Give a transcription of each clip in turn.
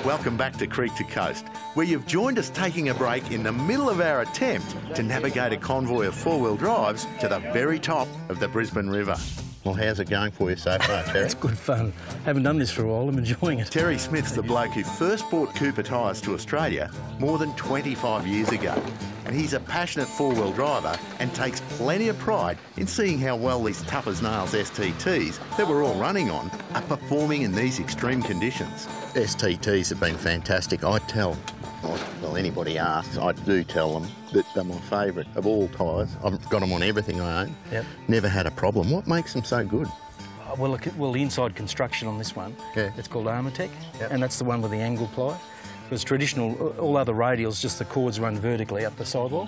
Welcome back to Creek to Coast, where you've joined us taking a break in the middle of our attempt to navigate a convoy of four-wheel drives to the very top of the Brisbane River. Well, how's it going for you so far, Terry? It's good fun. Haven't done this for a while. I'm enjoying it. Terry Smith's the bloke who first brought Cooper tyres to Australia more than 25 years ago. And he's a passionate four-wheel driver and takes plenty of pride in seeing how well these tough-as-nails STTs that we're all running on are performing in these extreme conditions. STTs have been fantastic. I tell, well, anybody asks, I do tell them that they're my favourite of all tyres. I've got them on everything I own. Yep. Never had a problem. What makes them so good? Well, the inside construction on this one, it's called Armatech, and that's the one with the angle ply. Because traditional, all other radials, just the cords run vertically up the sidewall.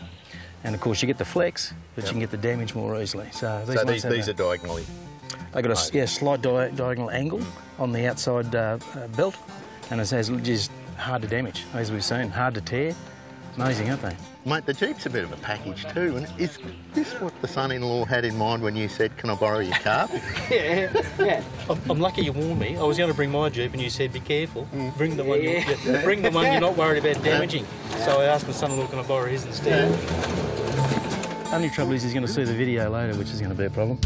And of course you get the flex, but you can get the damage more easily. So these are diagonally? They've got a slight diagonal angle on the outside belt, and it's just hard to damage, as we've seen, hard to tear. Amazing, aren't they? Mate, the Jeep's a bit of a package too, and is this what the son-in-law had in mind when you said, can I borrow your car? yeah. I'm lucky you warned me. I was going to bring my Jeep and you said, be careful. Bring the one bring the one you're not worried about damaging. So I asked my son-in-law, can I borrow his instead? Only trouble is he's going to see the video later, which is going to be a problem.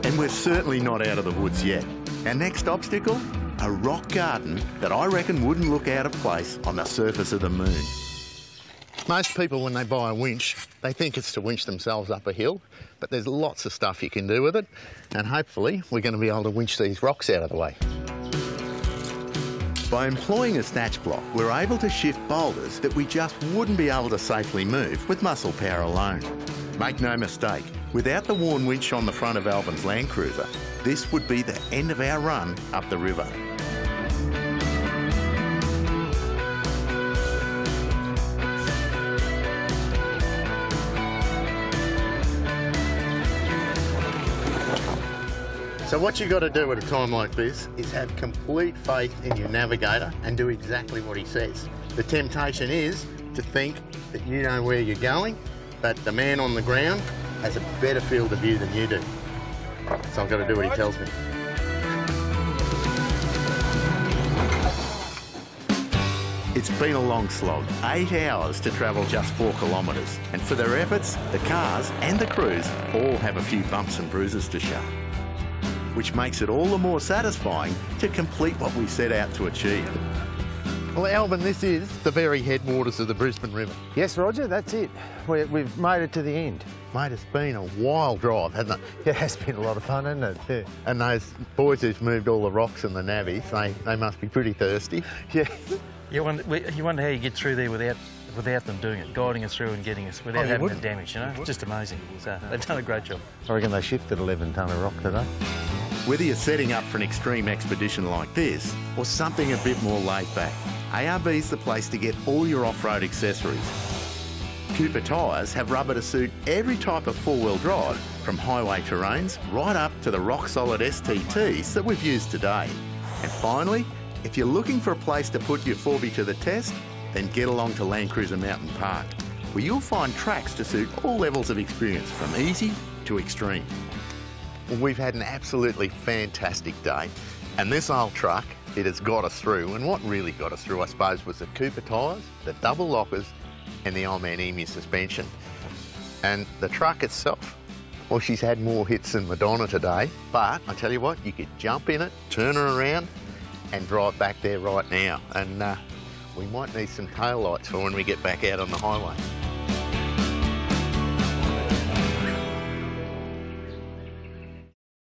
And we're certainly not out of the woods yet. Our next obstacle? A rock garden that I reckon wouldn't look out of place on the surface of the moon. Most people, when they buy a winch, they think it's to winch themselves up a hill, but there's lots of stuff you can do with it, and hopefully we're going to be able to winch these rocks out of the way. By employing a snatch block, we're able to shift boulders that we just wouldn't be able to safely move with muscle power alone. Make no mistake, without the worn winch on the front of Albin's Land Cruiser, this would be the end of our run up the river. So what you've got to do at a time like this is have complete faith in your navigator and do exactly what he says. The temptation is to think that you know where you're going, but the man on the ground has a better field of view than you do. So I've got to do what he tells me. It's been a long slog, 8 hours to travel just 4 kilometres. And for their efforts, the cars and the crews all have a few bumps and bruises to show, which makes it all the more satisfying to complete what we set out to achieve. Well, Albin, this is the very headwaters of the Brisbane River. Yes, Roger, that's it. We've made it to the end. Mate, it's been a wild drive, hasn't it? Yeah, it has been a lot of fun, hasn't it? Yeah. And those boys who've moved all the rocks and the navies, they must be pretty thirsty. Yeah. You wonder how you get through there without them doing it, guiding us through and getting us without having the damage, you know? It's just amazing. So they've done a great job. I reckon they shifted 11 tonne of rock today. Whether you're setting up for an extreme expedition like this or something a bit more laid back, ARB's the place to get all your off-road accessories. Cooper tyres have rubber to suit every type of four-wheel drive, from highway terrains right up to the rock-solid STTs that we've used today. And finally, if you're looking for a place to put your Forby to the test, then get along to Land Cruiser Mountain Park, where you'll find tracks to suit all levels of experience, from easy to extreme. Well, we've had an absolutely fantastic day, and this old truck, it has got us through. And what really got us through, I suppose, was the Cooper tyres, the double lockers, and the Old Man Emu suspension. And the truck itself, well, she's had more hits than Madonna today, but I tell you what, you could jump in it, turn her around, and drive back there right now. And we might need some tail lights for when we get back out on the highway.